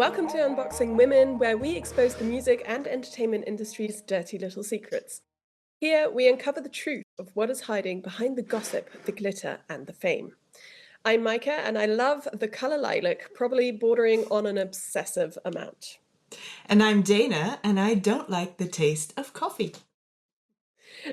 Welcome to Unboxing Women, where we expose the music and entertainment industry's dirty little secrets. Here, we uncover the truth of what is hiding behind the gossip, the glitter, and the fame. I'm Micah, and I love the color lilac, probably bordering on an obsessive amount. And I'm Dana, and I don't like the taste of coffee.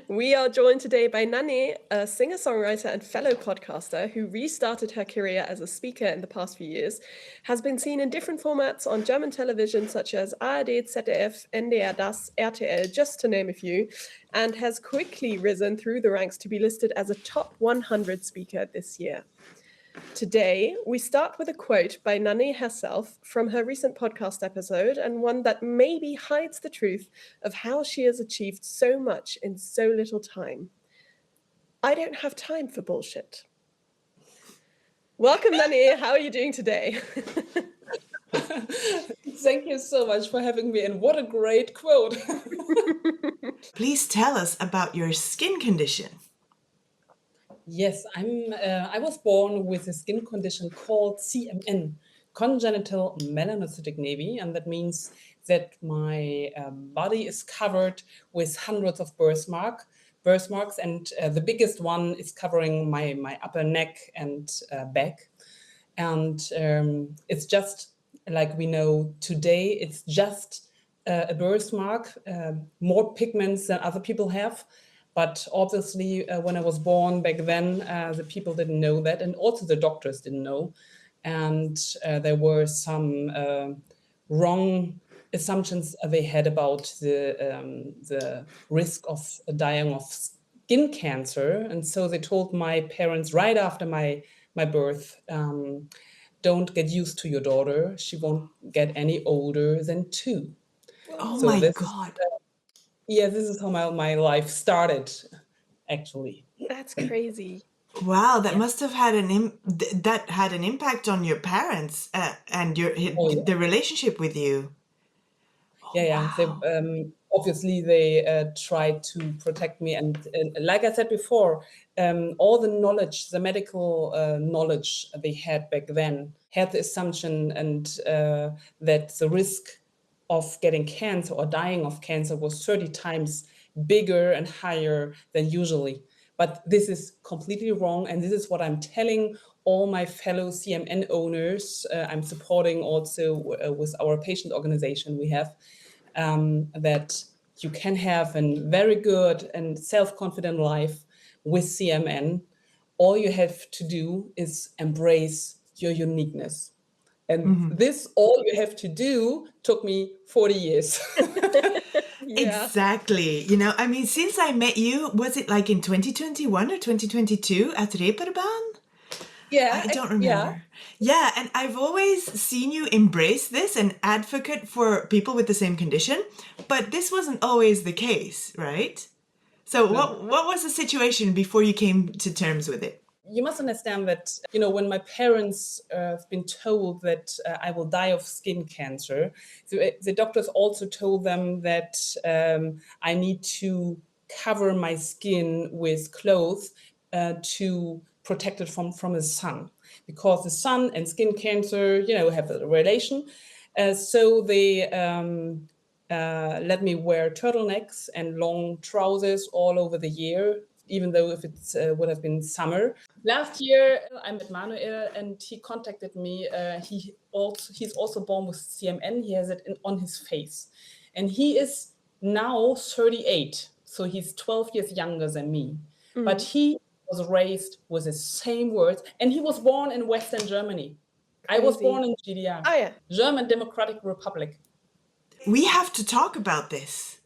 We are joined today by NANÉE, a singer-songwriter and fellow podcaster who restarted her career as a speaker in the past few years, has been seen in different formats on German television such as ARD, ZDF, NDR Das, RTL, just to name a few, and has quickly risen through the ranks to be listed as a top 100 speaker this year. Today, we start with a quote by NANÉE herself from her recent podcast episode, and one that maybe hides the truth of how she has achieved so much in so little time. I don't have time for bullshit. Welcome, NANÉE. How are you doing today? Thank you so much for having me, and what a great quote. Please tell us about your skin condition. Yes, I was born with a skin condition called CMN, Congenital Melanocytic Nevi, and that means that my body is covered with hundreds of birthmarks, and the biggest one is covering my upper neck and back. And it's just like we know today, it's just a birthmark, more pigments than other people have. But obviously, when I was born back then, the people didn't know that, and also the doctors didn't know. And there were some wrong assumptions they had about the risk of dying of skin cancer. And so they told my parents right after my birth, don't get used to your daughter. She won't get any older than 2. Oh So my this God. this is how my life started, actually. That's crazy. Wow, that must have had that had an impact on your parents and the relationship with you. Yeah. Wow. They, obviously, they tried to protect me, and like I said before, all the knowledge, the medical knowledge they had back then, had the assumption and that the risk of getting cancer or dying of cancer was 30 times bigger and higher than usually. But this is completely wrong, and this is what I'm telling all my fellow CMN owners. I'm supporting also with our patient organization we have, that you can have a very good and self-confident life with CMN. All you have to do is embrace your uniqueness. And this, all you have to do, took me 40 years. Yeah. Exactly. You know, I mean, since I met you, was it like in 2021 or 2022 at Reeperbahn? Yeah, I don't remember. Yeah, and I've always seen you embrace this and advocate for people with the same condition, but this wasn't always the case, right? So what was the situation before you came to terms with it? You must understand that, when my parents have been told that I will die of skin cancer, the doctors also told them that I need to cover my skin with clothes to protect it from the sun, because the sun and skin cancer, have a relation. So they let me wear turtlenecks and long trousers all over the year, even though if it would have been summer. Last year, I met Manuel, and he contacted me. He's also born with CMN. He has it on his face, and he is now 38, so he's 12 years younger than me. But he was raised with the same words, and he was born in Western Germany. I was born in GDR, Oh, yeah. German Democratic Republic. We have to talk about this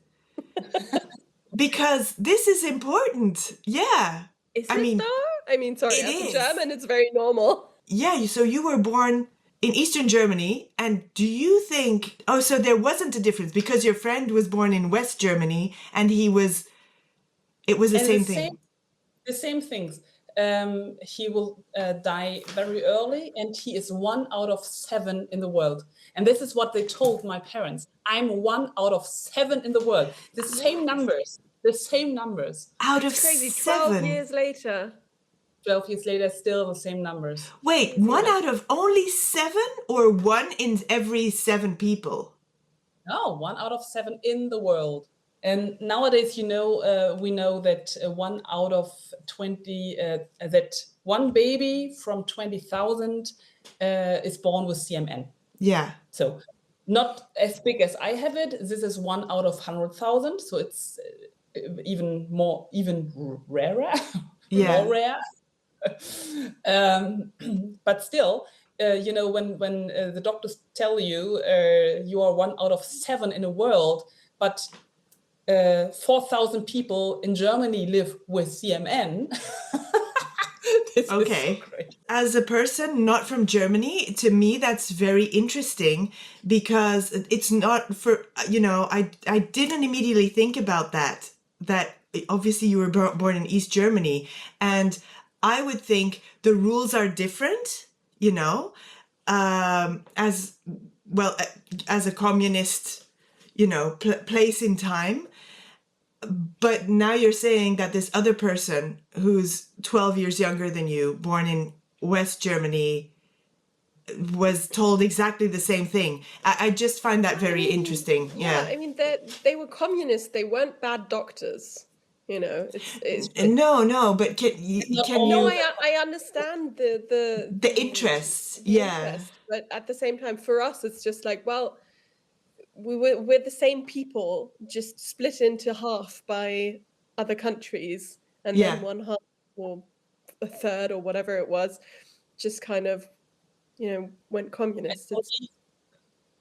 because this is important. Yeah. Is it though? I mean, sorry, it as a is. German, it's very normal. Yeah, so you were born in Eastern Germany, and do you think, so there wasn't a difference because your friend was born in West Germany and it was the same thing. The same things. He will die very early, and he is 1 out of 7 in the world. And this is what they told my parents. I'm 1 out of 7 in the world. The same numbers. Out of It's crazy. 7. 12 years later. 12 years later, still the same numbers. Wait, one out of only 7 or 1 in every 7 people? No, 1 out of 7 in the world. And nowadays, we know that 1 out of 20, that one baby from 20,000 is born with CMN. Yeah. So not as big as I have it. This is 1 out of 100,000. So it's even rarer, Yeah. more rare. But still, when the doctors tell you you are 1 out of 7 in the world, but 4,000 people in Germany live with CMN. This Okay. is so great. As a person not from Germany, to me that's very interesting because it's not for, I didn't immediately think about that obviously you were born in East Germany, and I would think the rules are different, as well, as a communist, place in time. But now you're saying that this other person who's 12 years younger than you, born in West Germany, was told exactly the same thing. I just find that very interesting. Yeah. I mean, they were communists. They weren't bad doctors. It's No, but can no, you I understand the interests? the Yeah. interest, but at the same time, for us, it's just like, well, we're the same people, just split into half by other countries, and Yeah. then one half or a third or whatever it was, just kind of, went communist.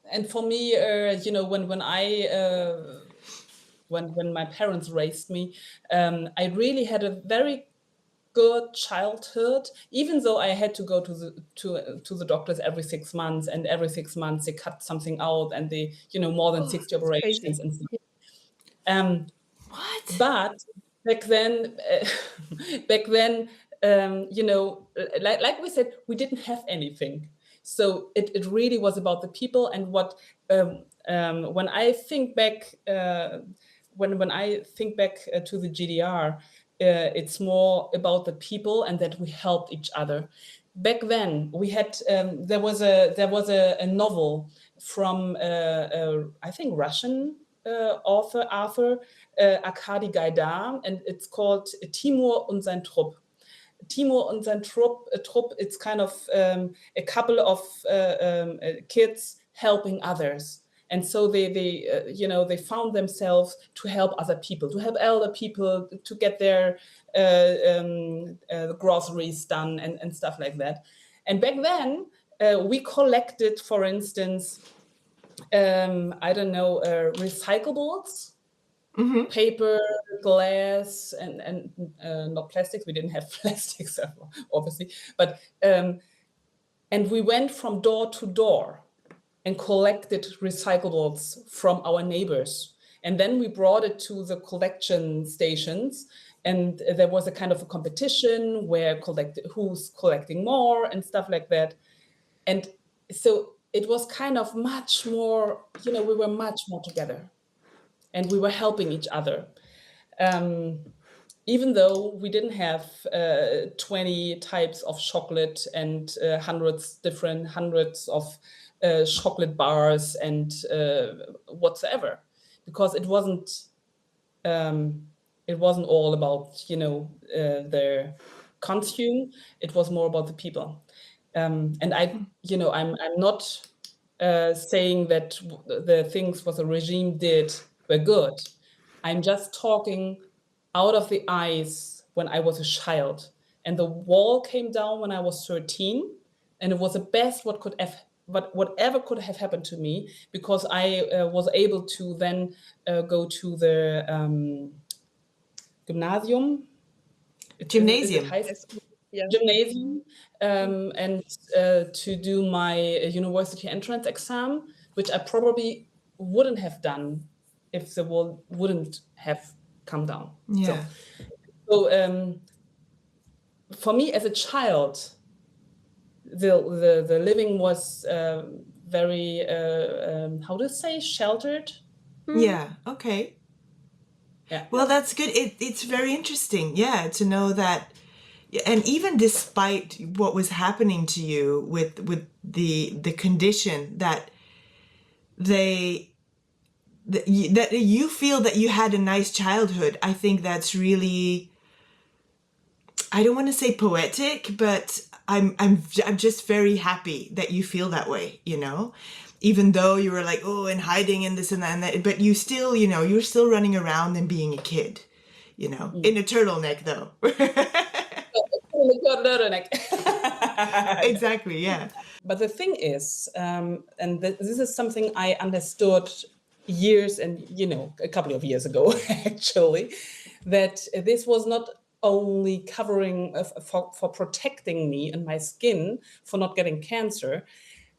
And for me, when my parents raised me, I really had a very good childhood, even though I had to go to the doctors every 6 months, and every 6 months they cut something out, and they more than 60 It's crazy. operations and stuff. What? But back then, like we said, we didn't have anything. So it really was about the people. And what when I think back, when I think back to the GDR, it's more about the people and that we helped each other. Back then, we had there was a novel from I think Russian author Arkady Gaidar, and it's called Timur und sein Trupp. Timur und sein Trupp, it's kind of a couple of kids helping others. And so they found themselves to help other people, to help elder people, to get their groceries done and stuff like that. And back then, we collected, for instance, recyclables, paper, glass, and not plastics. We didn't have plastics, obviously. But and we went from door to door and collected recyclables from our neighbors. And then we brought it to the collection stations. And there was a kind of a competition where who's collecting more and stuff like that. And so it was kind of much more, we were much more together. And we were helping each other. Even though we didn't have 20 types of chocolate and hundreds of chocolate bars and whatsoever, because it wasn't all about their consume. It was more about the people. And I'm not saying that the things what the regime did were good. I'm just talking out of the eyes when I was a child, and the wall came down when I was 13, and it was the best whatever could have happened to me, because I was able to then go to the gymnasium. Yeah. Gymnasium, and to do my university entrance exam, which I probably wouldn't have done if the wall wouldn't have come down. Yeah. So for me as a child, the living was very how to say, sheltered. Yeah. Okay. Yeah. Well, that's good. It's very interesting. Yeah, to know that And even despite what was happening to you with the condition that that you feel that you had a nice childhood, I think that's really, I don't want to say poetic, but I'm just very happy that you feel that way, you know? Even though you were like, oh, and hiding and this and that, but you still, you know, you're still running around and being a kid, you know, in a turtleneck though. Exactly, yeah. But the thing is, and this is something I understood years and, a couple of years ago, actually, that this was not only covering for protecting me and my skin for not getting cancer.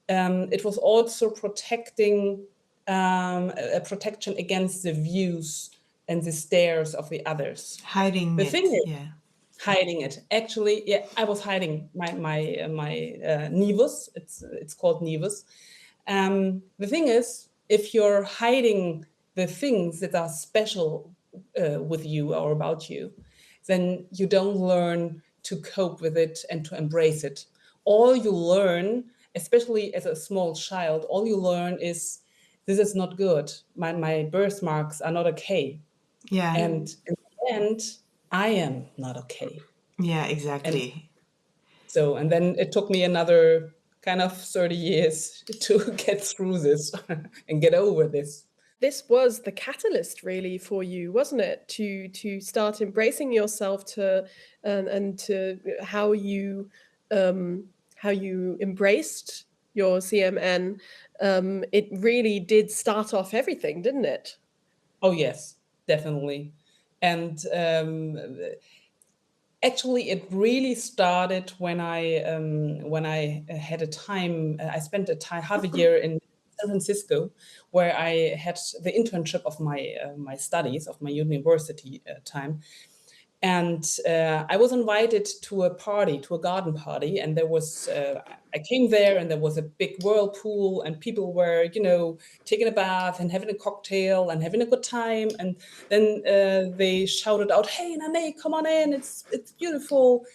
It was also protecting a protection against the views and the stares of the others. Hiding The it, thing is, yeah. hiding it. Actually, yeah, I was hiding my nevus. It's called nevus. The thing is, if you're hiding the things that are special with you or about you, then you don't learn to cope with it and to embrace it. All you learn, especially as a small child, all you learn is this is not good. My birthmarks are not okay. Yeah. And in the end, I am not okay. Yeah, And exactly. so, and then it took me another kind of 30 years to get through this and get over this. This was the catalyst really for you, wasn't it? To start embracing yourself and to how you embraced your CMN. It really did start off everything, didn't it? Oh, yes, definitely. And actually, it really started when I had a time. I spent half a year in San Francisco, where I had the internship of my studies of my university time, and I was invited to a garden party, and there was I came there, and there was a big whirlpool, and people were taking a bath and having a cocktail and having a good time, and then they shouted out, "Hey, NANÉE, come on in! It's beautiful."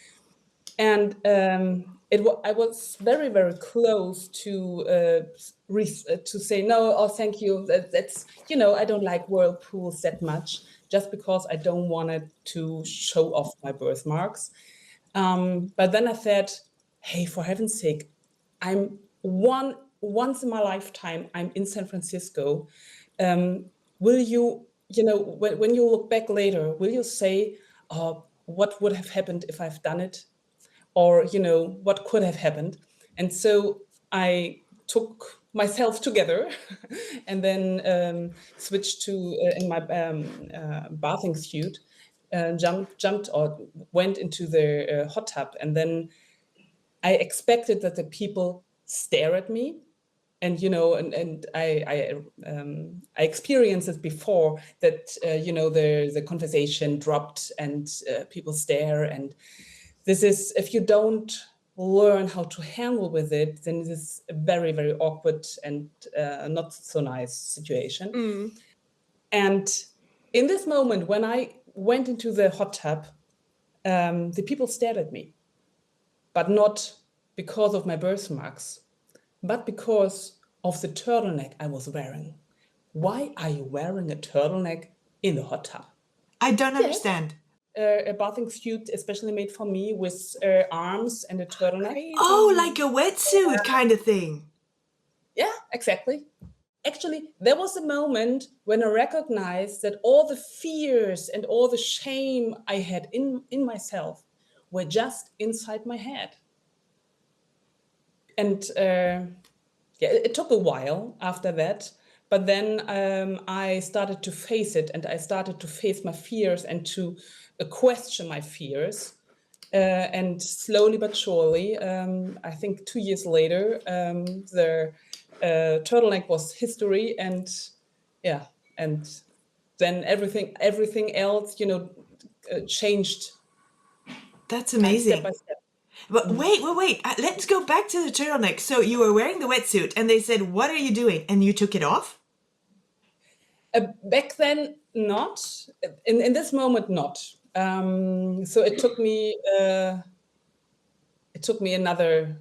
And I was very, very close to say no. Oh, thank you. That's I don't like whirlpools that much, just because I don't want it to show off my birthmarks. But then I said, hey, for heaven's sake, I'm once in my lifetime, I'm in San Francisco. Will you, when you look back later, will you say, what would have happened if I've done it? Or, what could have happened? And so I took myself together and then switched to, in my bathing suit, jumped or went into the hot tub. And then I expected that the people stare at me. And I experienced it before that the conversation dropped and people stare, and this is, if you don't learn how to handle with it, then this is a very, very awkward and not so nice situation. And in this moment, when I went into the hot tub, the people stared at me, but not because of my birthmarks, but because of the turtleneck I was wearing. Why are you wearing a turtleneck in the hot tub? I don't understand. A bathing suit especially made for me with arms and a turtleneck. Crazy. Oh, like a wetsuit kind of thing. Yeah, exactly. Actually, there was a moment when I recognized that all the fears and all the shame I had in myself were just inside my head. And it took a while after that. But then I started to face it, and I started to face my fears and to question my fears. And slowly but surely, I think 2 years later, the turtleneck was history, and and then everything else, changed. That's amazing. Step by step. But wait. Let's go back to the turtleneck. So you were wearing the wetsuit and they said, what are you doing? And you took it off? Back then, not. In this moment, not. So it took me another,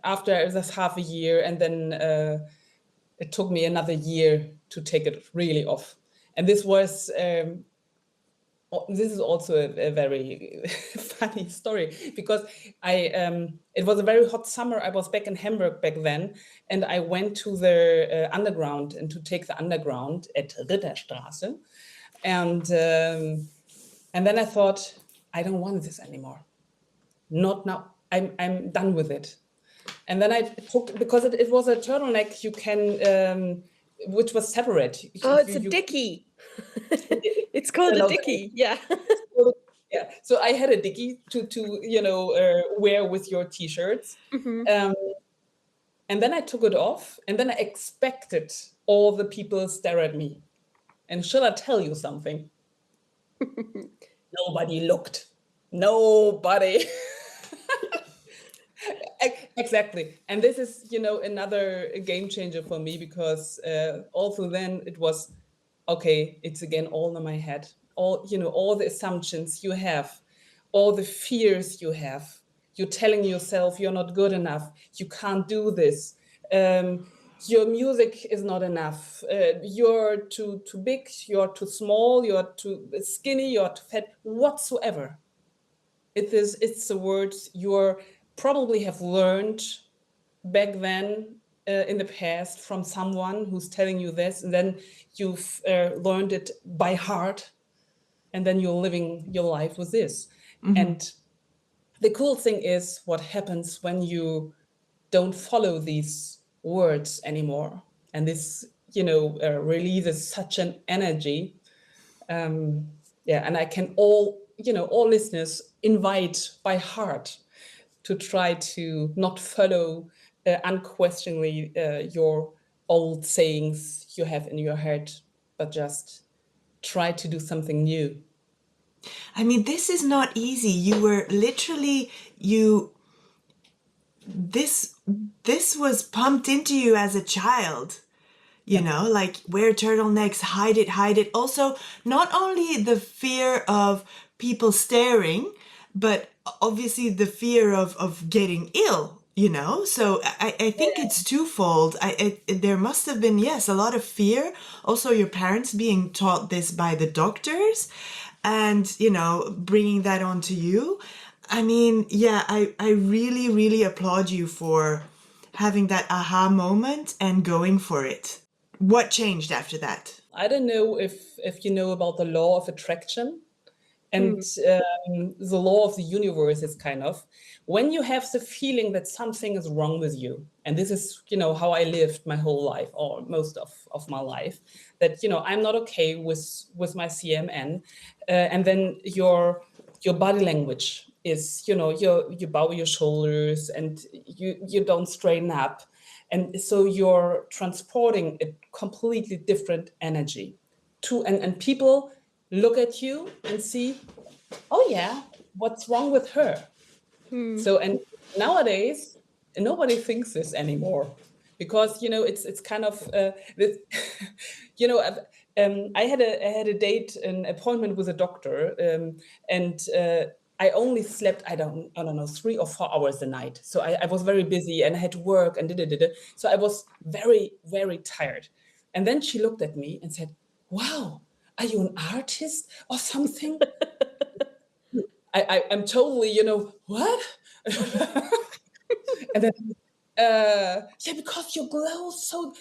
after this half a year, and then it took me another year to take it really off. And this is also a very funny story, because it was a very hot summer. I was back in Hamburg back then, and I went to the underground, and to take the underground at Ritterstraße. And then I thought, I don't want this anymore. Not now. I'm done with it. And then I took, because it was a turtleneck, you can, which was separate. Oh, it's a dickie. It's called a dickie. Yeah. Yeah. So I had a dickie to wear with your t-shirts. Mhm. And then I took it off, and then I expected all the people stare at me. And shall I tell you something? Nobody looked. Nobody. Exactly. And this is, another game changer for me, because also then it was, okay, it's again all in my head. All the assumptions you have, all the fears you have. You're telling yourself you're not good enough. You can't do this. Your music is not enough. You're too big. You're too small. You're too skinny. You're too fat. Whatsoever. It's the words you probably have learned back then in the past from someone who's telling you this, and then you've learned it by heart, and then you're living your life with this. And the cool thing is what happens when you don't follow these words anymore, and this releases such an energy. And I can all listeners invite by heart to try to not follow unquestioningly your old sayings you have in your head, but just try to do something new. I mean, this is not easy. You were literally, this was pumped into you as a child. Like, wear turtlenecks, hide it. Also, not only the fear of people staring, but obviously the fear of getting ill, So I think it's twofold. There must have been, yes, a lot of fear. Also, your parents being taught this by the doctors and, bringing that onto you. I mean, yeah, I really, really applaud you for having that aha moment and going for it. What changed after that? I don't know if you know about the law of attraction, and the law of the universe is kind of, when you have the feeling that something is wrong with you, and this is how I lived my whole life, or most of my life, that I'm not okay with my CMN, and then your body language is you bow your shoulders, and you don't straighten up. And so you're transporting a completely different energy and people look at you and see, oh yeah, what's wrong with her? So, and nowadays, nobody thinks this anymore, because, it's kind of, this, I had a date, an appointment with a doctor, and I only slept, I don't know, 3 or 4 hours a night. So I was very busy, and I had to work and so I was very, very tired. And then she looked at me and said, wow, are you an artist or something? I'm totally, what? And then, yeah, because you glow so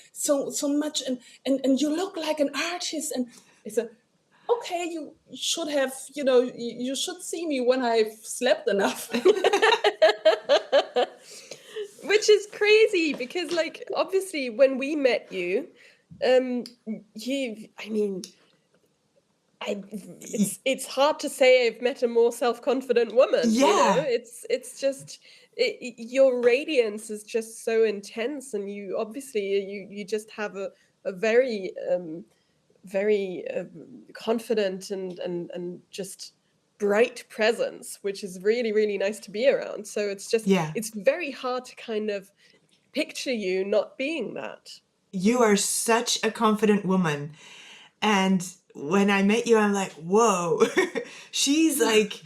much, and you look like an artist. And I said, okay, you should have, you should see me when I've slept enough. Which is crazy, because, like, obviously when we met you, it's hard to say I've met a more self-confident woman. Yeah. It's just your radiance is just so intense, and you obviously you just have a very very confident and just bright presence, which is really, really nice to be around. So it's just it's very hard to kind of picture you not being that. You are such a confident woman. And when I met you, I'm like, whoa, she's like,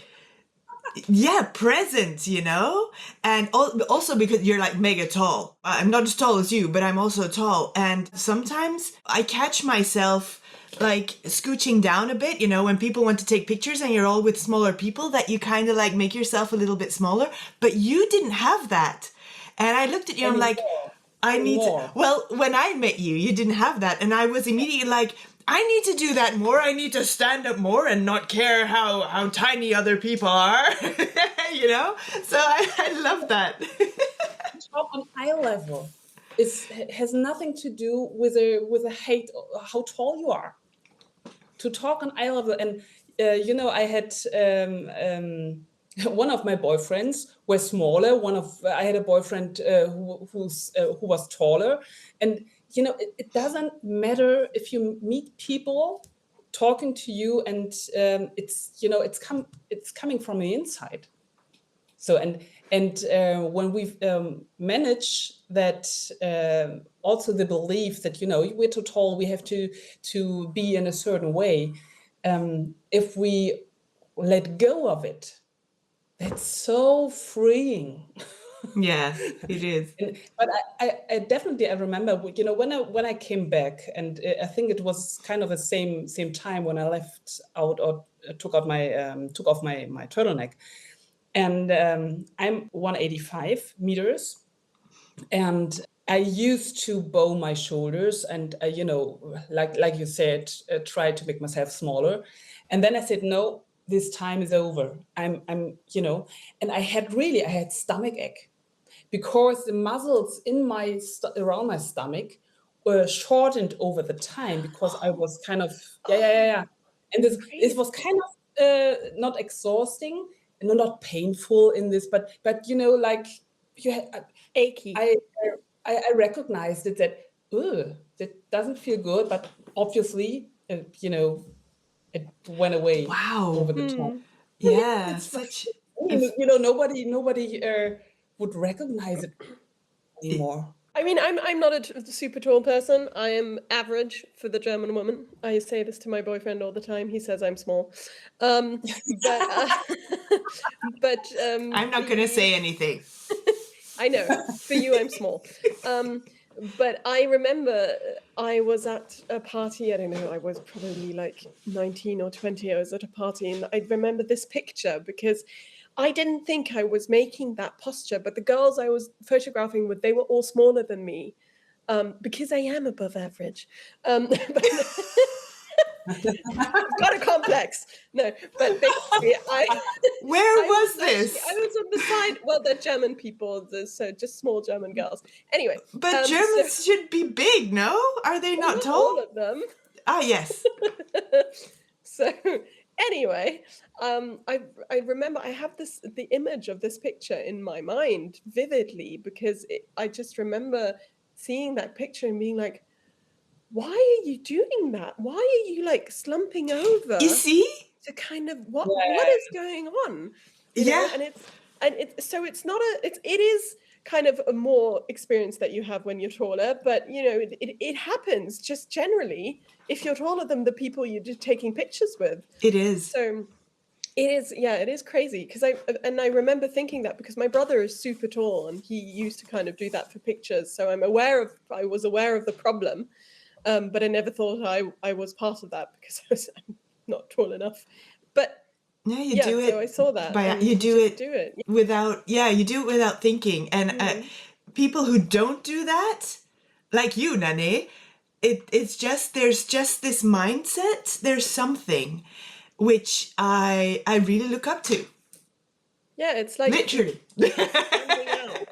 yeah, present, you know? And also because you're like mega tall. I'm not as tall as you, but I'm also tall. And sometimes I catch myself like scooching down a bit, you know, when people want to take pictures and you're all with smaller people, that you kind of like make yourself a little bit smaller. But you didn't have that. And I looked at you, I'm like, I need to, Anymore. well, when I met you, you didn't have that. And I was immediately like, I need to do that more. I need to stand up more and not care how tiny other people are, you know? So I love that. Talk on eye level has nothing to do with a height, how tall you are. To talk on eye level, and you know, I had one of my boyfriends was smaller. I had a boyfriend who was taller, and you know, it doesn't matter if you meet people talking to you, and it's, you know, it's coming from the inside. So when we manage that, also the belief that, you know, we're too tall, we have to be in a certain way. If we let go of it, that's so freeing. Yeah, it is. But I definitely, I remember, you know, when I came back, and I think it was kind of the same time when I left out, or took off my turtleneck. And I'm 185 meters, and I used to bow my shoulders, and you know, like you said, try to make myself smaller. And then I said, no, this time is over. I'm you know, and I had stomach ache, because the muscles in around my stomach were shortened over the time, because I was kind of yeah. And this was kind of not exhausting, no, not painful in this, but you know, like you had, Achy. I recognized it, that that doesn't feel good, but obviously, you know, it went away Wow. over the time. Yeah, It's such you know, nobody would recognize it anymore. I mean, I'm not a super tall person. I am average for the German woman. I say this to my boyfriend all the time. He says I'm small, um, but I'm not going to say anything. I know, for you I'm small. But I remember I was at a party. I don't know. I was probably like 19 or 20. I was at a party, and I remember this picture because I didn't think I was making that posture, but the girls I was photographing with, they were all smaller than me, because I am above average. But I've got a complex. No, but basically, Where I was actually, this? I was on the side. Well, they're German people, so just small German girls. Anyway, But Germans should be big, no? Are they not tall? all of them. Ah, yes. So anyway, I remember I have the image of this picture in my mind vividly, because I just remember seeing that picture and being like, why are you doing that? Why are you like slumping over You see? to kind of what is going on? You know, Yeah. and it's so it's not it is kind of a more experience that you have when you're taller, but you know, it happens just generally if you're taller than the people you're just taking pictures with. It is. So it is crazy, because I remember thinking that because my brother is super tall and he used to kind of do that for pictures. So I was aware of the problem, but I never thought I was part of that, because I'm not tall enough. But Yeah, you do it. so I saw that. By, And you do just it do it. without, yeah, you do it without thinking. And people who don't do that, like you, NANÉE, it's just, there's just this mindset. There's something which I really look up to. Yeah, it's like Literally. standing out.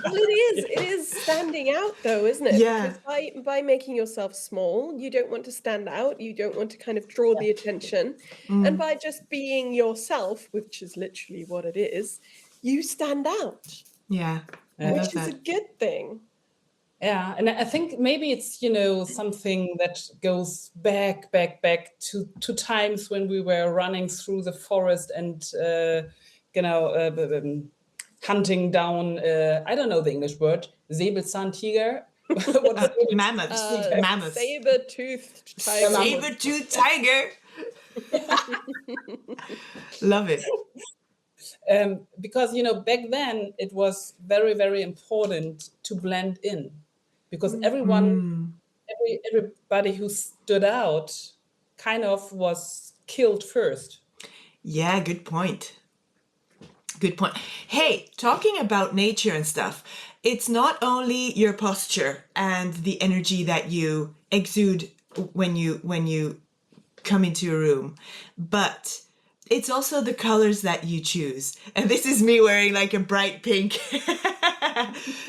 Well, it is standing out, though, isn't it? Yeah. Because by making yourself small, you don't want to stand out. You don't want to kind of draw the attention. And by just being yourself, which is literally what it is, you stand out, Yeah. I love which is a that. good thing. Yeah, and I think maybe it's, you know, something that goes back to times when we were running through the forest and you know, hunting down, I don't know the English word, Säbelzahntiger. What's Mammoths. Mammoths. Saber-toothed tiger. mammoth. Saber-tooth tiger. Love it. Because back then it was very, very important to blend in, because everybody who stood out kind of was killed first. Yeah, good point. Good point. Hey, talking about nature and stuff, it's not only your posture and the energy that you exude when you come into a room, but it's also the colors that you choose. And this is me wearing like a bright pink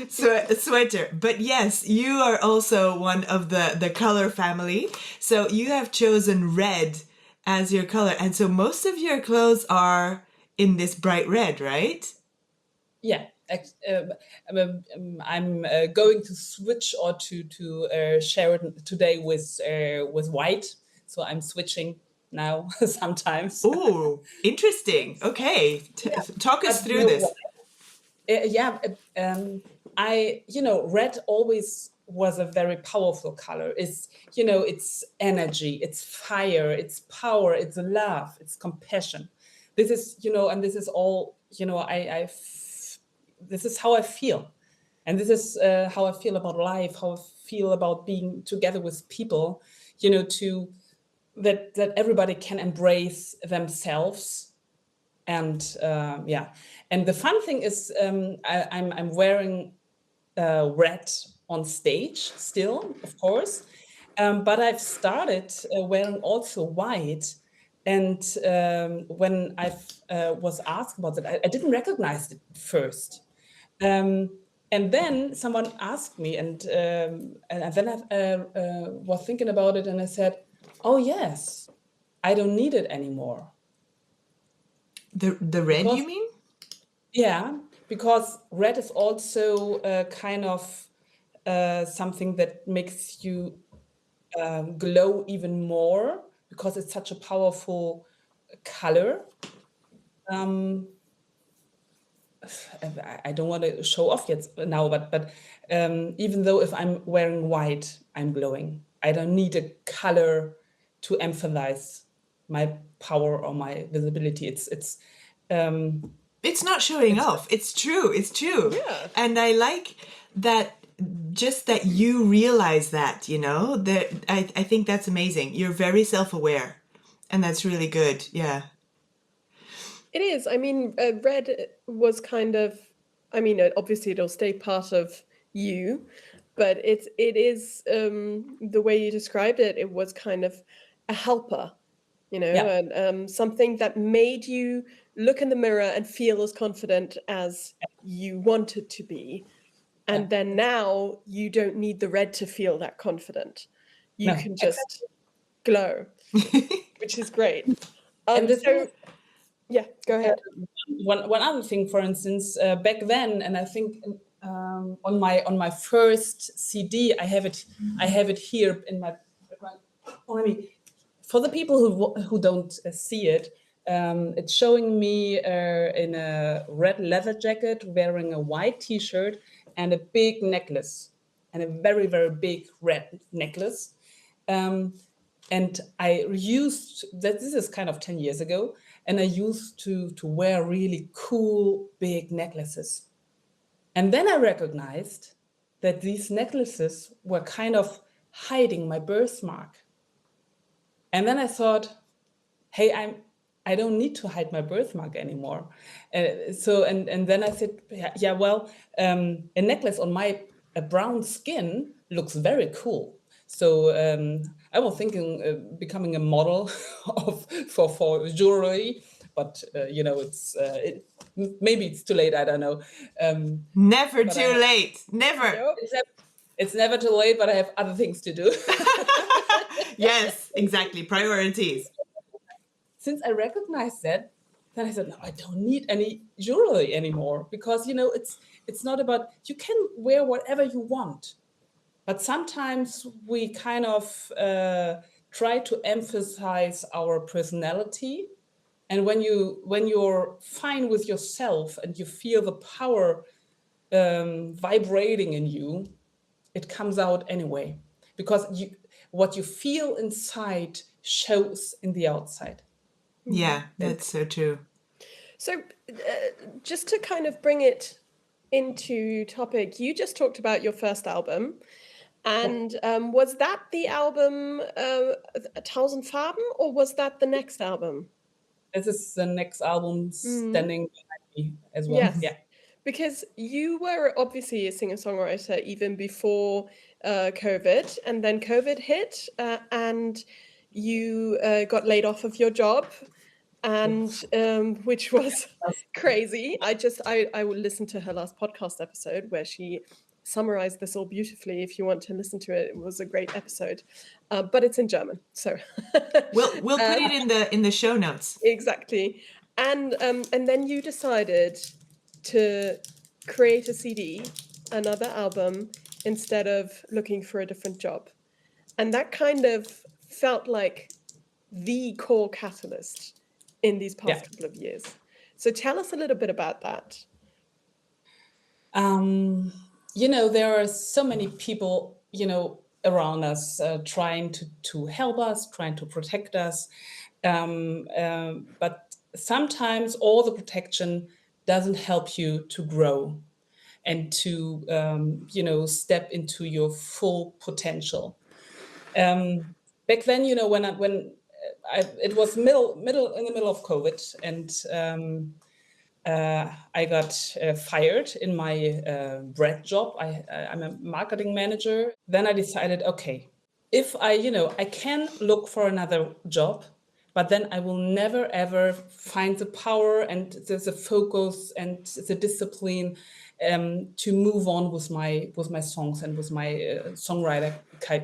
sweater. But yes, you are also one of the color family. So you have chosen red as your color. And so most of your clothes are in this bright red, right? Yeah. I'm going to switch or to share it today with white. So I'm switching now sometimes. Oh, interesting. Okay. Talk us But through this. Red always was a very powerful color. It's energy, it's fire, it's power, it's love, it's compassion. This is, and this is all, this is how I feel. And this is how I feel about life, how I feel about being together with people, that everybody can embrace themselves. And and the fun thing is, I'm wearing red on stage still, of course, but I've started wearing also white. And when I was asked about it, I didn't recognize it first. And then someone asked me, and then I was thinking about it, and I said, "Oh yes, I don't need it anymore." The red, Because, you mean? yeah, because red is also kind of something that makes you glow even more, because it's such a powerful color. I don't want to show off yet now, but even though if I'm wearing white, I'm glowing. I don't need a color to emphasize my power or my visibility. It's not showing off. It's true. It's true. Yeah. And I like that, just that you realize that, that I think that's amazing. You're very self-aware, and that's really good. Yeah. It is. I mean, red was kind of, obviously it'll stay part of you, but it is the way you described it, it was kind of a helper, Yeah. and something that made you look in the mirror and feel as confident as you wanted to be. And Yeah. then now you don't need the red to feel that confident. You No, can just glow, which is great. And this is Yeah, go ahead. one other thing, for instance, back then, and I think on my first CD, I have it here in my. Let me, for the people who don't see it, it's showing me in a red leather jacket, wearing a white T-shirt and a big necklace, and a very, very big red necklace. And I used that. This is kind of 10 years ago, and I used to wear really cool big necklaces. And then I recognized that these necklaces were kind of hiding my birthmark. And then I thought, hey, I don't need to hide my birthmark anymore. And then I said, yeah, well, a necklace on my brown skin looks very cool. So I was thinking becoming a model for jewelry, but maybe it's too late. I don't know. Never too late. Never. Nope. It's never too late, but I have other things to do. Yes, exactly. Priorities. Since I recognized that, then I said, no, I don't need any jewelry anymore, because it's not about, you can wear whatever you want, but sometimes we kind of try to emphasize our personality. And when you're fine with yourself and you feel the power vibrating in you, it comes out anyway, because what you feel inside shows in the outside. Yeah, that's so true. So just to kind of bring it into topic, you just talked about your first album. And was that the album A Thousand Farben, or was that the next album? This is the next album standing behind me as well. Yes. Yeah. Because you were obviously a singer-songwriter even before COVID, and then COVID hit, and you got laid off of your job, and which was crazy. I will listen to her last podcast episode where she summarized this all beautifully. If you want to listen to it, it was a great episode, but it's in German, so We'll put it in the show notes. exactly. And then you decided to create a CD, another album, instead of looking for a different job, and that kind of felt like the core catalyst in these past couple of years. So tell us a little bit about that. There are so many people, around us trying to help us, trying to protect us. But sometimes all the protection doesn't help you to grow and to, step into your full potential. Back then, when it was in the middle of COVID, and I got fired in my bread job. I'm a marketing manager. Then I decided, okay, if I can look for another job, but then I will never ever find the power and the focus and the discipline to move on with my songs and with my songwriter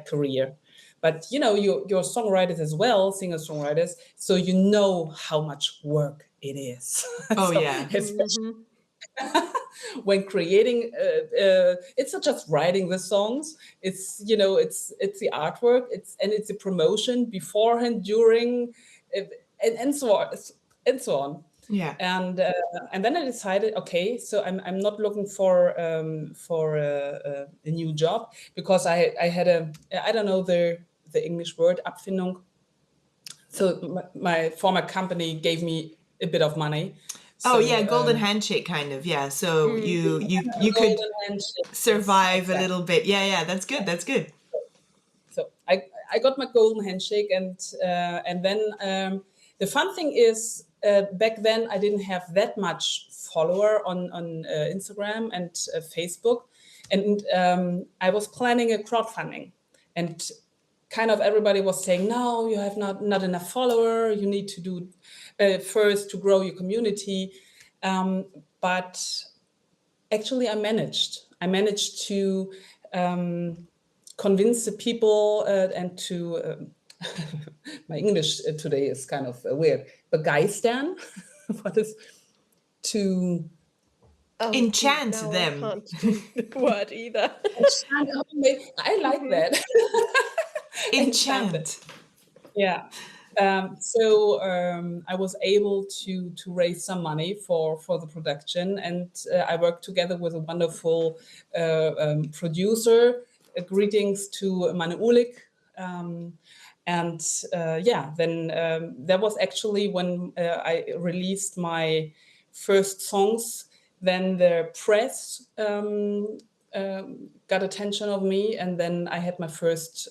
career. But you're songwriters as well, singer-songwriters, so you know how much work it is. Oh, yeah. Especially when creating, it's not just writing the songs. It's it's the artwork. It's the promotion beforehand, during, and so on and so on. Yeah. And then I decided, okay, so I'm not looking for a new job, because I had I don't know the English word, Abfindung. So my former company gave me a bit of money. Oh yeah, golden handshake kind of. Yeah. So you could survive a little bit. Yeah, that's good. That's good. So I got my golden handshake, and then the fun thing is, back then I didn't have that much follower on Instagram and Facebook, and I was planning a crowdfunding, and kind of everybody was saying, no, you have not enough follower. You need to do first to grow your community. But actually I managed to convince the people and to, my English today is kind of weird, begeistern, what is to... enchant them. I can't do the word either. I like that. Enchant. Yeah. So I was able to raise some money for the production, and I worked together with a wonderful producer. Greetings to Mane Ulik. And then that was actually when I released my first songs. Then the press got attention of me, and then I had my first...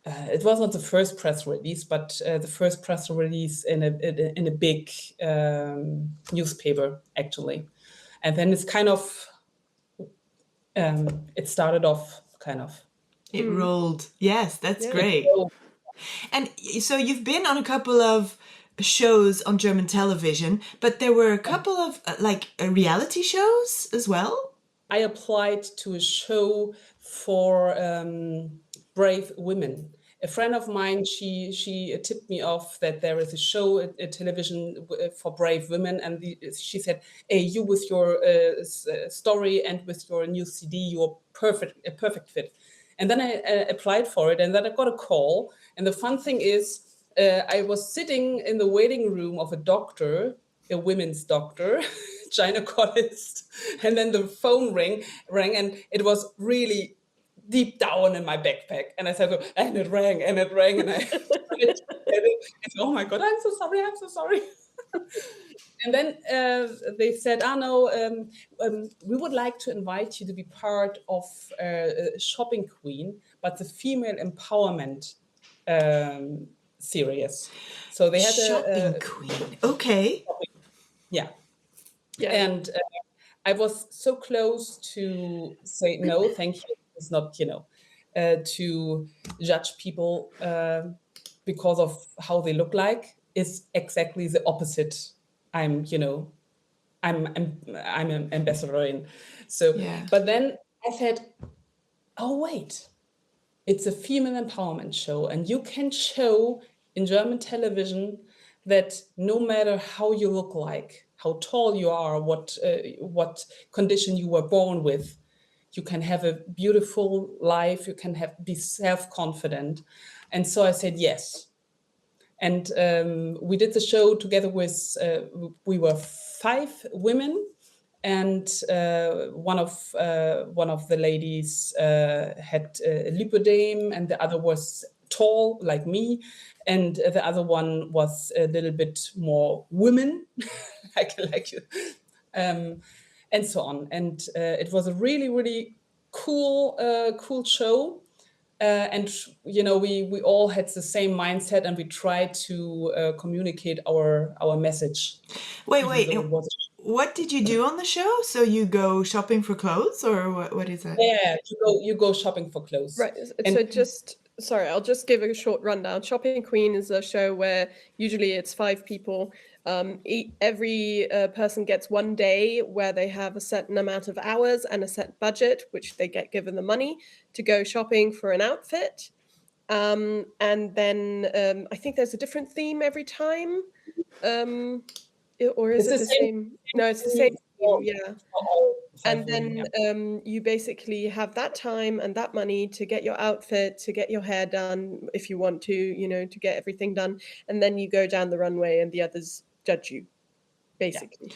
it was not the first press release, but the first press release in a big newspaper, actually. And then it's kind of, it started off kind of. It rolled. Yes, that's great. And so you've been on a couple of shows on German television, but there were a couple of reality shows as well? I applied to a show for brave women. A friend of mine, she tipped me off that there is a show, a television for brave women, and she said, "Hey, you with your story and with your new CD, you're a perfect fit." And then I applied for it, and then I got a call. And the fun thing is, I was sitting in the waiting room of a doctor, a women's doctor, gynecologist, and then the phone rang, and it was really deep down in my backpack. And I said, and it rang, and I and oh my God, I'm so sorry. And then they said, no, we would like to invite you to be part of Shopping Queen, but the female empowerment series. So they had Shopping Queen. Okay. yeah. Yeah. And I was so close to say, no, thank you. It's not, to judge people because of how they look like. Is exactly the opposite. I'm an ambassador in. So, Yeah. but then I said, oh, wait, it's a female empowerment show. And you can show in German television that no matter how you look like, how tall you are, what condition you were born with, you can have a beautiful life, you can be self-confident. And so I said, yes. And we did the show together with, we were 5 women, and one of the ladies had lipödem, and the other was tall like me, and the other one was a little bit more women, like you, and so on. And it was a really, really cool show. And we all had the same mindset, and we tried to communicate our message. Wait. Even though it was What did you do on the show? So you go shopping for clothes, or what is that? yeah, you go shopping for clothes. Right. And So I'll just give a short rundown. Shopping Queen is a show where usually it's 5 people. Every person gets 1 day where they have a certain amount of hours and a set budget, which they get given the money to go shopping for an outfit. And then I think there's a different theme every time. Or is it the same? No, it's the same theme, yeah. And then you basically have that time and that money to get your outfit, to get your hair done if you want to, to get everything done. And then you go down the runway and the others judge you, basically.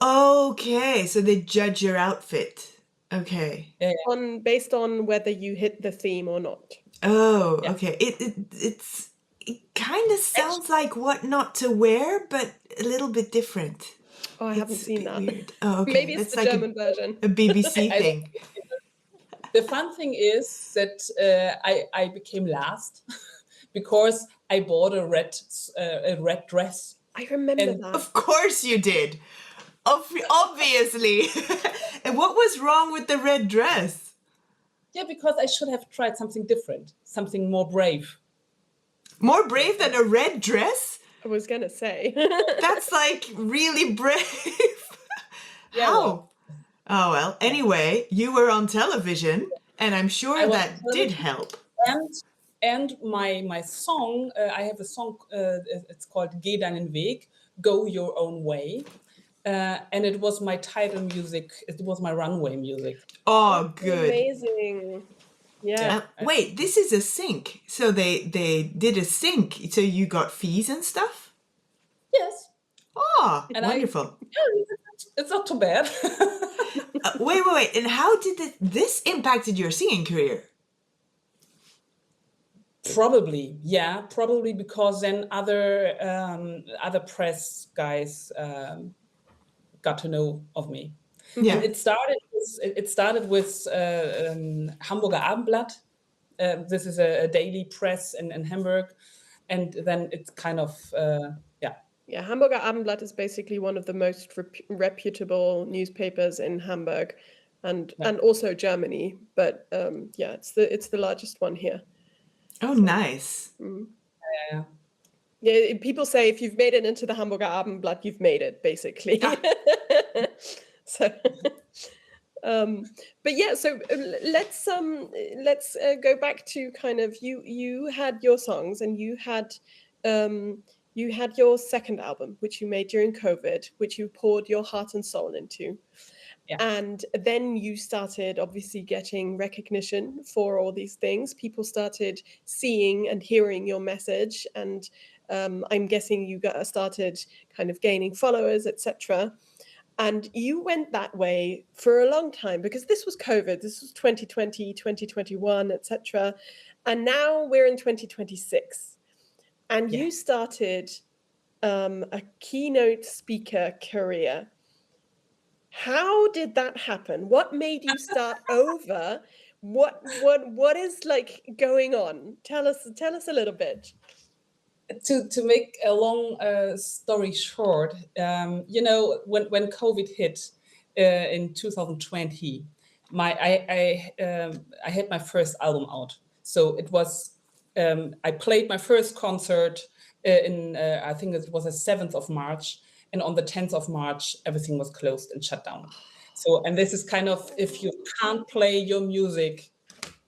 Okay, so they judge your outfit. Okay. Based on whether you hit the theme or not. Oh, okay. It kind of sounds like what not to wear, but a little bit different. Oh, I haven't seen that. Weird. Oh, okay. Maybe it's That's the like German version. a BBC thing. The fun thing is that I became last because I bought a red dress. I remember that. Of course you did. Obviously. And what was wrong with the red dress? Yeah, because I should have tried something different, something more brave. More brave than a red dress? I was going to say. That's like really brave. Yeah, How? well. Oh, well, anyway, you were on television, and I'm sure that did help. And my song, I have a song, it's called Geh deinen Weg, Go Your Own Way. And it was my title music, it was my runway music. Oh, good. Amazing. Yeah. Wait, this is a sync. So they did a sync. So you got fees and stuff? Yes. Oh, wonderful. It's not too bad. Wait. And how did this impacted your singing career? Probably because then other press guys got to know of me. Yeah. And it started with Hamburger Abendblatt. This is a daily press in Hamburg, and then it's kind of Yeah, Hamburger Abendblatt is basically one of the most reputable newspapers in Hamburg, and also Germany. But it's the largest one here. Oh, nice. Yeah. Yeah, people say if you've made it into the Hamburger Abendblatt, you've made it, basically. So, but yeah, so let's go back to kind of you had your songs, and you had your second album, which you made during COVID, which you poured your heart and soul into. Yeah. And then you started obviously getting recognition for all these things. People started seeing and hearing your message, and I'm guessing you started kind of gaining followers, etc. And you went that way for a long time because this was COVID. This was 2020, 2021, etc. And now we're in 2026. And Yeah. you started a keynote speaker career. How did that happen? What made you start over? What is like going on? Tell us a little bit. To make a long story short, when COVID hit in 2020, I had my first album out. So it was I played my first concert in I think it was the 7th of March, and on the 10th of March everything was closed and shut down. So, and this is kind of, if you can't play your music,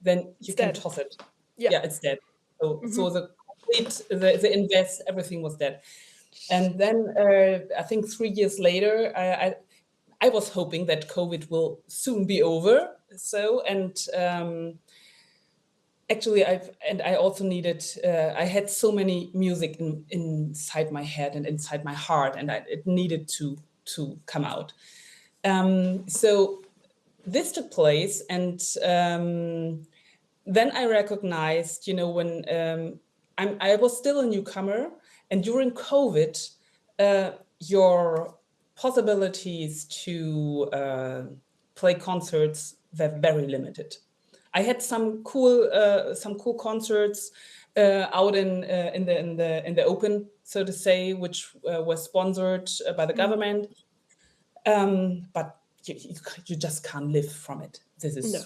then you can toss it. Yeah, it's dead. So the complete, the invest, everything was dead. And then I think 3 years later, I was hoping that COVID will soon be over. So, and actually I also needed, I had so many music inside my head and inside my heart, and it needed to come out. So this took place, and then I recognized, when I was still a newcomer, and during COVID, your possibilities to play concerts were very limited. I had some cool concerts out in the open, so to say, which were sponsored by the government, but you just can't live from it. This is. No.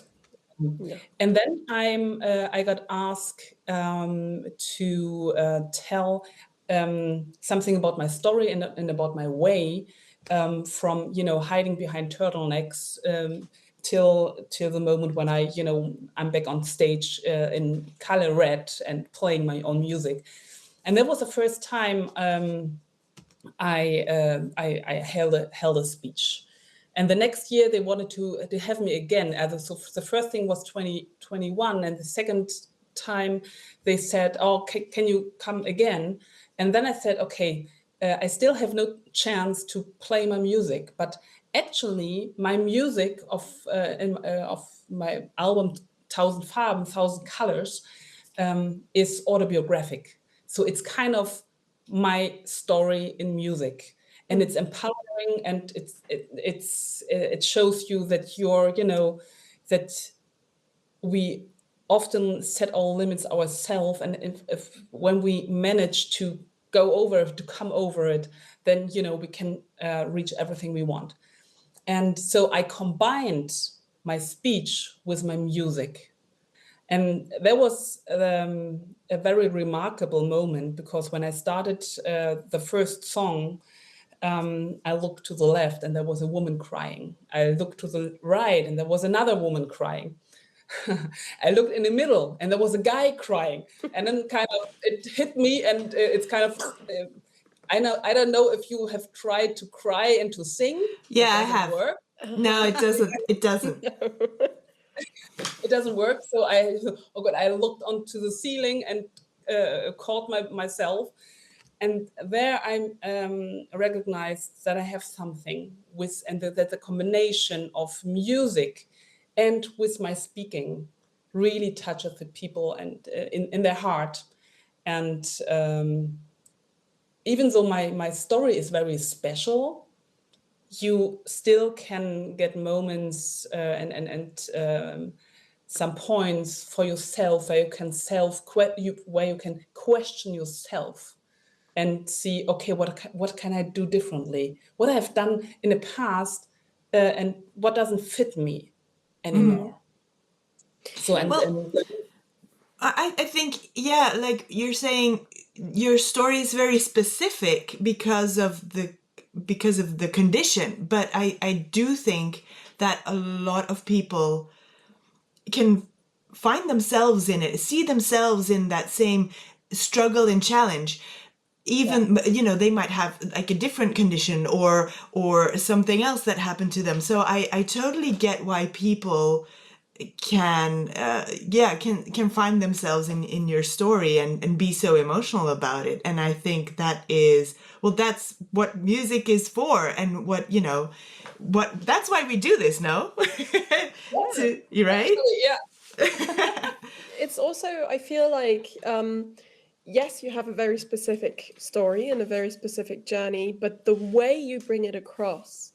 And then I got asked to tell something about my story and about my way from hiding behind turtlenecks till the moment when I'm back on stage in color red and playing my own music. And that was the first time I held a speech. And the next year they wanted to have me again. So the first thing was 2021, and the second time they said, "Oh, can you come again?" And then I said, "Okay, I still have no chance to play my music, but actually my music of my album 1000 Farben, 1000 Colors is autobiographic. So it's kind of my story in music." And it's empowering, and it shows you that that we often set our limits ourselves, and if when we manage to come over it, then we can reach everything we want. And so I combined my speech with my music. And there was a very remarkable moment, because when I started the first song, I looked to the left and there was a woman crying. I looked to the right and there was another woman crying. I looked in the middle and there was a guy crying. And then kind of it hit me, and it's kind of, I don't know if you have tried to cry and to sing. Yeah, It I doesn't have. work. No, it doesn't. It doesn't. It doesn't work. So I looked onto the ceiling and caught myself. And there I recognized that I have something and that the combination of music and with my speaking really touches the people and in their heart. And even though my story is very special, you still can get moments and some points for yourself where you can question yourself and see, okay, what can I do differently? What I've done in the past, and what doesn't fit me anymore. So I think, yeah, like you're saying, your story is very specific because of the condition, but I do think that a lot of people can find themselves in it, see themselves in that same struggle and challenge. Even they might have like a different condition or something else that happened to them. So I totally get why people can find themselves in your story and be so emotional about it. And I think that is, well, that's what music is for, and what, that's why we do this, no? You're right? Actually, yeah. It's also, I feel like, yes, you have a very specific story and a very specific journey, but the way you bring it across,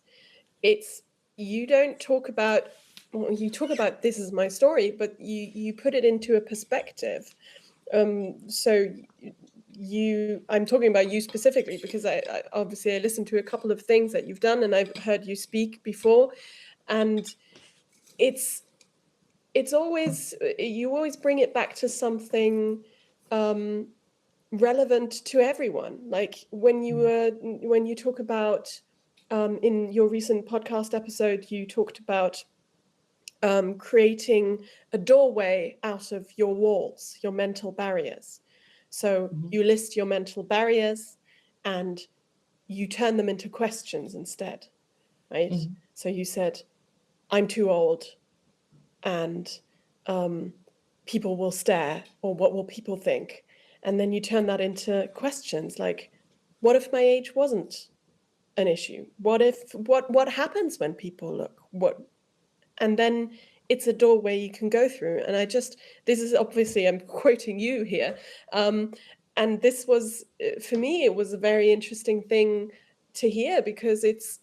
you don't talk about, well, you talk about this is my story, but you put it into a perspective. So I'm talking about you specifically because I obviously I listened to a couple of things that you've done, and I've heard you speak before, and it's always, you always bring it back to something relevant to everyone. Like when you talk about, in your recent podcast episode, you talked about creating a doorway out of your walls, your mental barriers. So you list your mental barriers and you turn them into questions instead, right? So you said, I'm too old, and people will stare, or what will people think? And then you turn that into questions like, what if my age wasn't an issue? What happens when people look? And then it's a doorway you can go through. And this is obviously, I'm quoting you here. And this was, for me, it was a very interesting thing to hear, because it's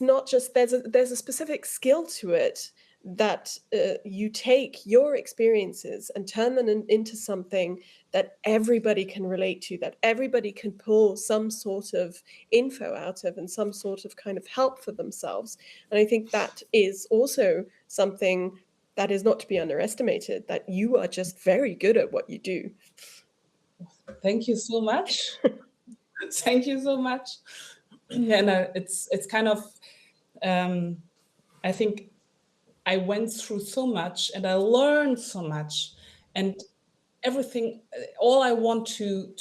not just, there's a specific skill to it, that you take your experiences and turn them into something that everybody can relate to, that everybody can pull some sort of info out of, and some sort of kind of help for themselves. And I think that is also something that is not to be underestimated, that you are just very good at what you do. Thank you so much. Thank you so much. And it's kind of, I think I went through so much and I learned so much, and everything, all I want to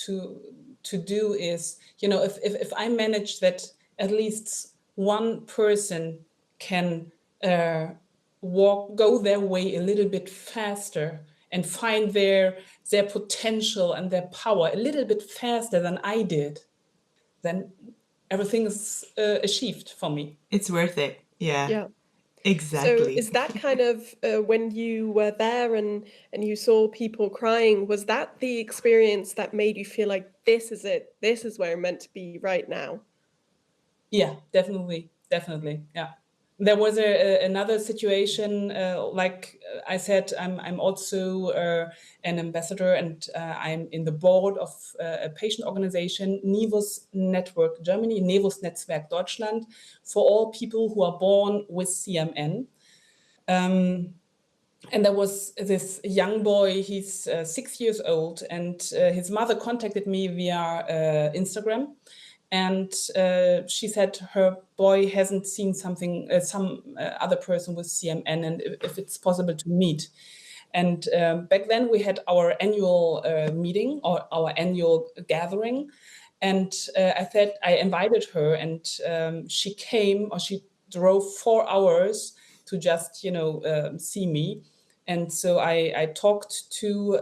do is, if I manage that at least one person can go their way a little bit faster and find their potential and their power a little bit faster than I did, then everything is achieved for me. It's worth it. Yeah. Yeah. Exactly. So is that kind of, when you were there and you saw people crying, was that the experience that made you feel like this is it, this is where I'm meant to be right now? Yeah, definitely. Yeah. There was another situation, like I said, I'm also an ambassador, and I'm in the board of a patient organization, NIVUS Network Germany, NIVUS Netzwerk Deutschland, for all people who are born with CMN. And there was this young boy, he's 6 years old, and his mother contacted me via Instagram. And she said her boy hasn't seen some other person with CMN, and if it's possible to meet. And back then we had our annual meeting, or our annual gathering. And I invited her, and she came, or she drove 4 hours to just, see me. And so I talked to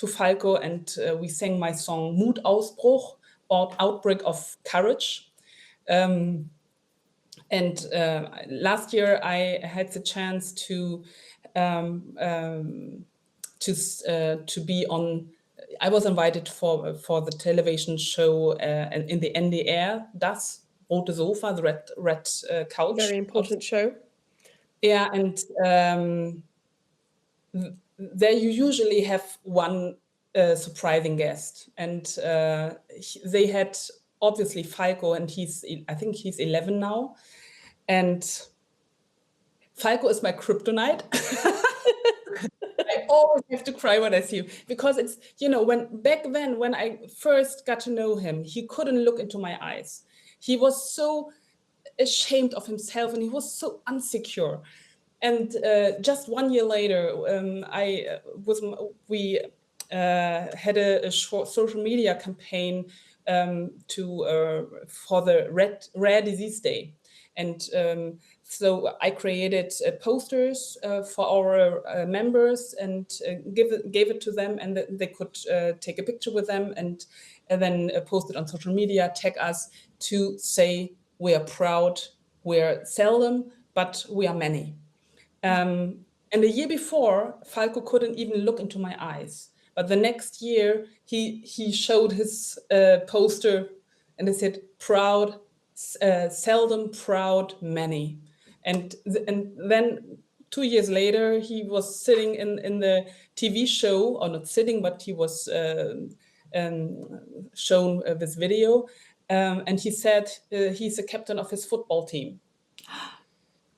Falco, and we sang my song Mutausbruch, or Outbreak of Courage. And last year I had the chance to be on. I was invited for the television show in the NDR, Das Rote Sofa, the red couch. Very important show. Yeah, and there you usually have one surprising guest, and they had obviously Falco, and I think he's 11 now, and Falco is my kryptonite. I always have to cry when I see him, because it's, back then when I first got to know him, he couldn't look into my eyes. He was so ashamed of himself, and he was so insecure. And just 1 year later, we had a short social media campaign for the Rare Disease Day. And so I created posters for our members and gave it to them, and they could take a picture with them and then post it on social media, tag us to say we are proud, we're seldom, but we are many. And the year before, Falco couldn't even look into my eyes. But the next year, he showed his poster, and it said, proud, seldom, proud, many. And then 2 years later, he was sitting in the TV show, or not sitting, but he was shown this video. And he said he's the captain of his football team.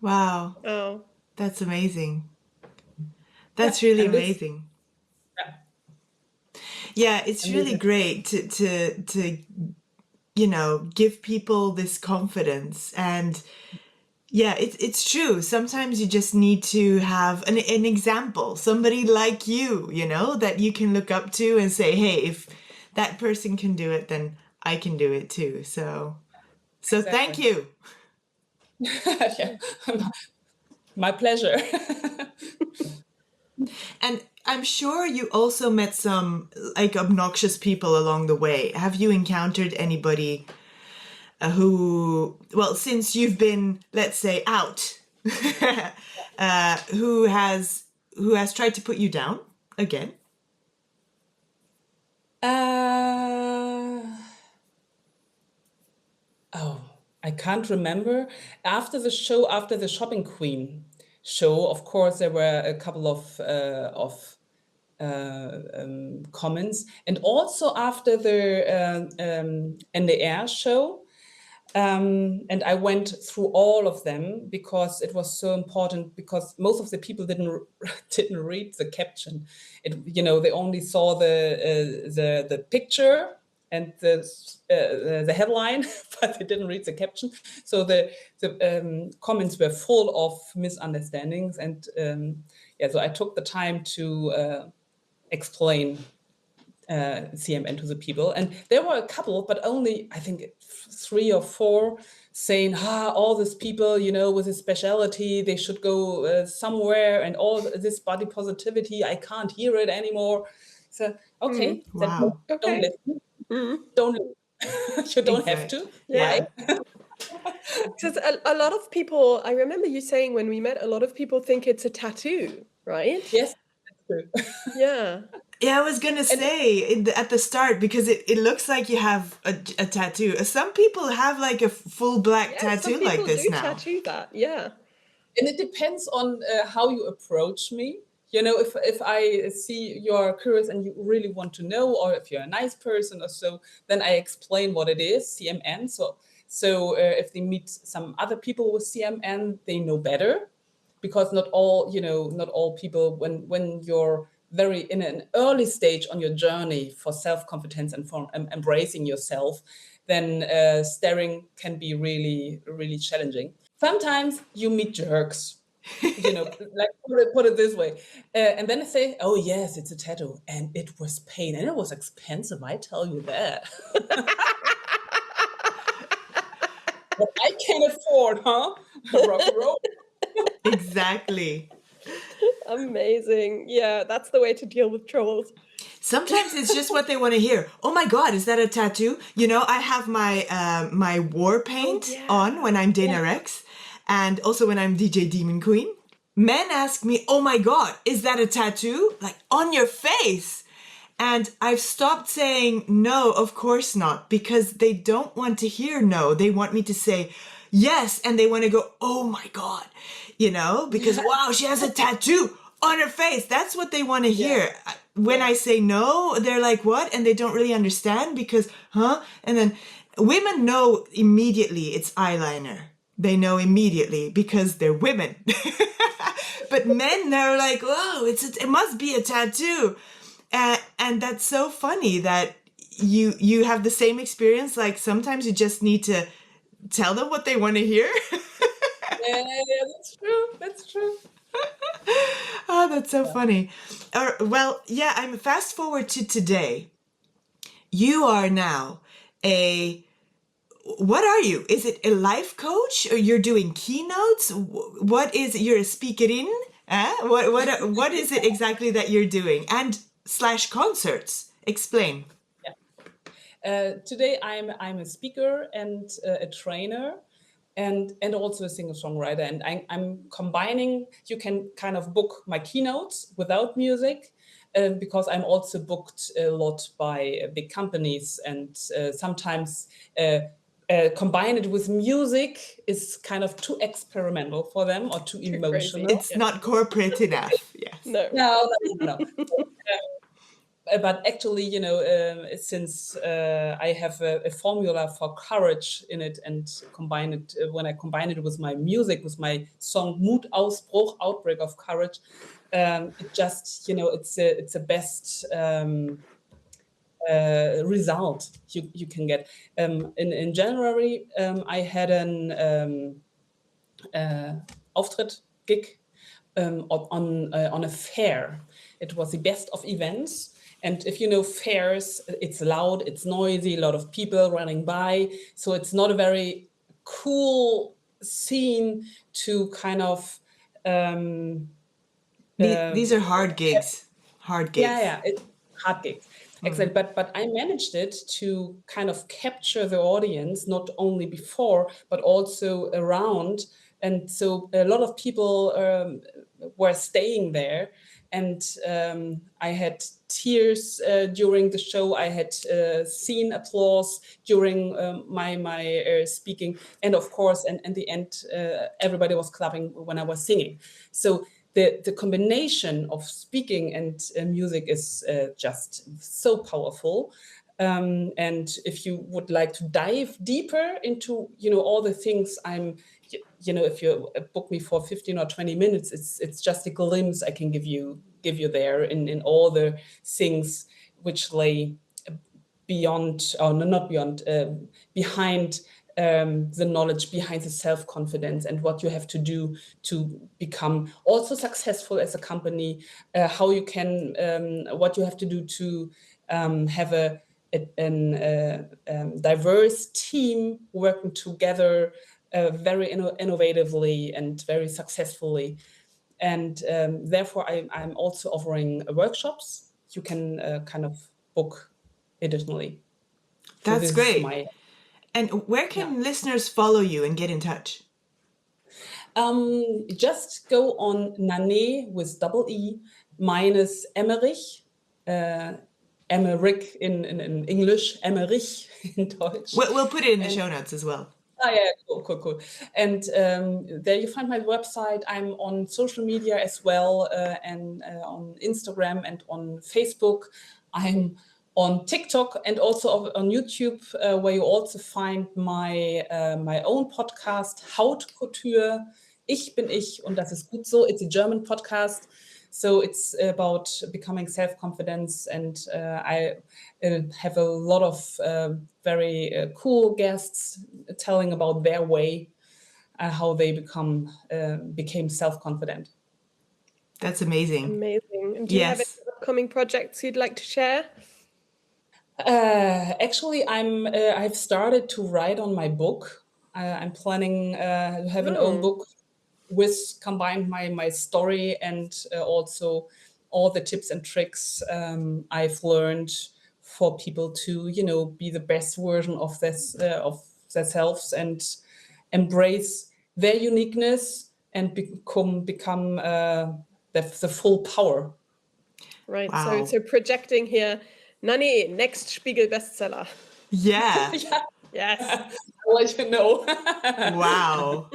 Wow. Oh. That's amazing. That's really amazing. Yeah, it's really great to give people this confidence. And yeah, it's true. Sometimes you just need to have an example, somebody like you, that you can look up to and say, hey, if that person can do it, then I can do it too. So thank you. Yeah. My pleasure. And I'm sure you also met some obnoxious people along the way. Have you encountered anybody who, well, since you've been, let's say, out, who has tried to put you down again? I can't remember. After the show, after the Shopping Queen show, of course, there were a couple of comments, and also after the NANÉE show. And I went through all of them because it was so important, because most of the people didn't read the caption. They only saw the picture and the headline, but they didn't read the caption. So the comments were full of misunderstandings, and so I took the time to explain CMN to the people. And there were a couple, but only, I think, 3 or 4 saying, all these people, with a specialty, they should go somewhere, and all this body positivity, I can't hear it anymore. So, okay, wow. Then don't listen. Don't you don't have to. Yeah. Because a lot of people, I remember you saying when we met, a lot of people think it's a tattoo, right? Yes, that's true. Yeah. Yeah, I was gonna say at the start, because it looks like you have a tattoo. Some people have like a full black tattoo like this do now. Tattoo that, yeah. And it depends on how you approach me. If I see you're curious and you really want to know, or if you're a nice person or so, then I explain what it is, CMN. So if they meet some other people with CMN, they know better, because not all people, when you're very in an early stage on your journey for self-confidence and for embracing yourself, then staring can be really, really challenging. Sometimes you meet jerks, like put it this way. And then they say, oh yes, it's a tattoo. And it was pain, and it was expensive, I tell you that. But I can afford, rock and roll. Exactly. Amazing. Yeah, that's the way to deal with trolls. Sometimes it's just what they want to hear. Oh my God, is that a tattoo? I have my my war paint on when I'm Dana Rex, and also when I'm DJ Demon Queen. Men ask me, oh my God, is that a tattoo? Like on your face? And I've stopped saying, no, of course not, because they don't want to hear no. They want me to say yes, and they want to go, oh my God, because wow, she has a tattoo on her face. That's what they want to hear. When I say no, they're like, what? And they don't really understand because, And then women know immediately it's eyeliner. They know immediately because they're women. But men, they're like, whoa, it must be a tattoo. And that's so funny that you have the same experience. Like sometimes you just need to tell them what they want to hear. Yeah, that's true. Oh, that's so funny. Well, yeah, I'm fast forward to today. You are now what are you? Is it a life coach, or you're doing keynotes? What is it? You're a speakerin? What is it exactly that you're doing? And / concerts. Explain. Today I'm a speaker and a trainer, and also a singer-songwriter. And I'm combining. You can kind of book my keynotes without music, because I'm also booked a lot by big companies, and sometimes combine it with music is kind of too experimental for them or too Too emotional. crazy. It's not corporate enough. Yes. No. No. But actually, since I have a formula for courage in it, and combine it when I combine it with my music, with my song Mutausbruch, Outbreak of Courage, it just, it's a best result you can get. In January, I had an Auftritt gig on a fair. It was the best of events. And if you know fairs, it's loud, it's noisy, a lot of people running by. So it's not a very cool scene to kind of... These are hard gigs. Hard gigs. Yeah, it's hard gig. Excellent. But I managed it to kind of capture the audience, not only before, but also around. And so a lot of people were staying there. And I had tears during the show. I had seen applause during my speaking. And of course, and in the end, everybody was clapping when I was singing. So the combination of speaking and music is just so powerful. And if you would like to dive deeper into, all the things if you book me for 15 or 20 minutes, it's just a glimpse I can give you there in all the things which lay beyond, or not beyond, behind the knowledge, behind the self-confidence, and what you have to do to become also successful as a company, how you can, what you have to do to have a diverse team working together very innovatively and very successfully. And therefore, I'm also offering workshops. You can kind of book additionally. So That's this is great. And where can listeners follow you and get in touch? Just go on NANÉE with double E minus Emmerich. Emmerich in English, Emmerich in Deutsch. We'll put it in the show notes as well. Oh, yeah, cool. And there you find my website. I'm on social media as well, and on Instagram and on Facebook. I'm on TikTok and also on YouTube, where you also find my own podcast, Haute Couture. Ich bin ich und das ist gut so. It's a German podcast. So it's about becoming self-confidence, and I have a lot of very cool guests telling about their way, how they became self-confident. That's amazing. Amazing. And do you have any upcoming projects you'd like to share? Actually, I've started to write on my book. I'm planning to have an own book with combined my story and also all the tips and tricks I've learned for people to be the best version of themselves and embrace their uniqueness and become the full power. Right. Wow. So projecting here, NANÉE, next Spiegel bestseller. Yeah. Yes. I'll let you know. Wow.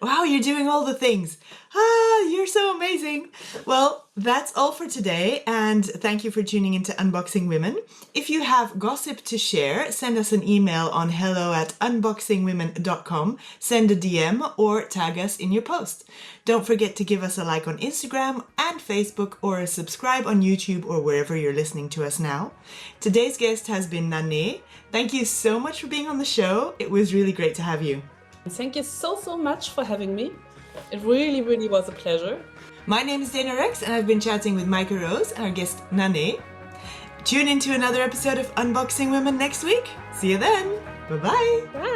Wow, you're doing all the things. You're so amazing. Well, that's all for today, and thank you for tuning into Unboxing Women. If you have gossip to share, send us an email on hello@unboxingwomen.com, send a DM, or tag us in your post. Don't forget to give us a like on Instagram and Facebook, or a subscribe on YouTube or wherever you're listening to us now. Today's guest has been NANÉE. Thank you so much for being on the show. It was really great to have you. Thank you so much for having me. It really, really was a pleasure. My name is Dana Rex, and I've been chatting with Micah Rose and our guest NANÉE. Tune into another episode of Unboxing Women next week. See you then! Bye-bye. Bye.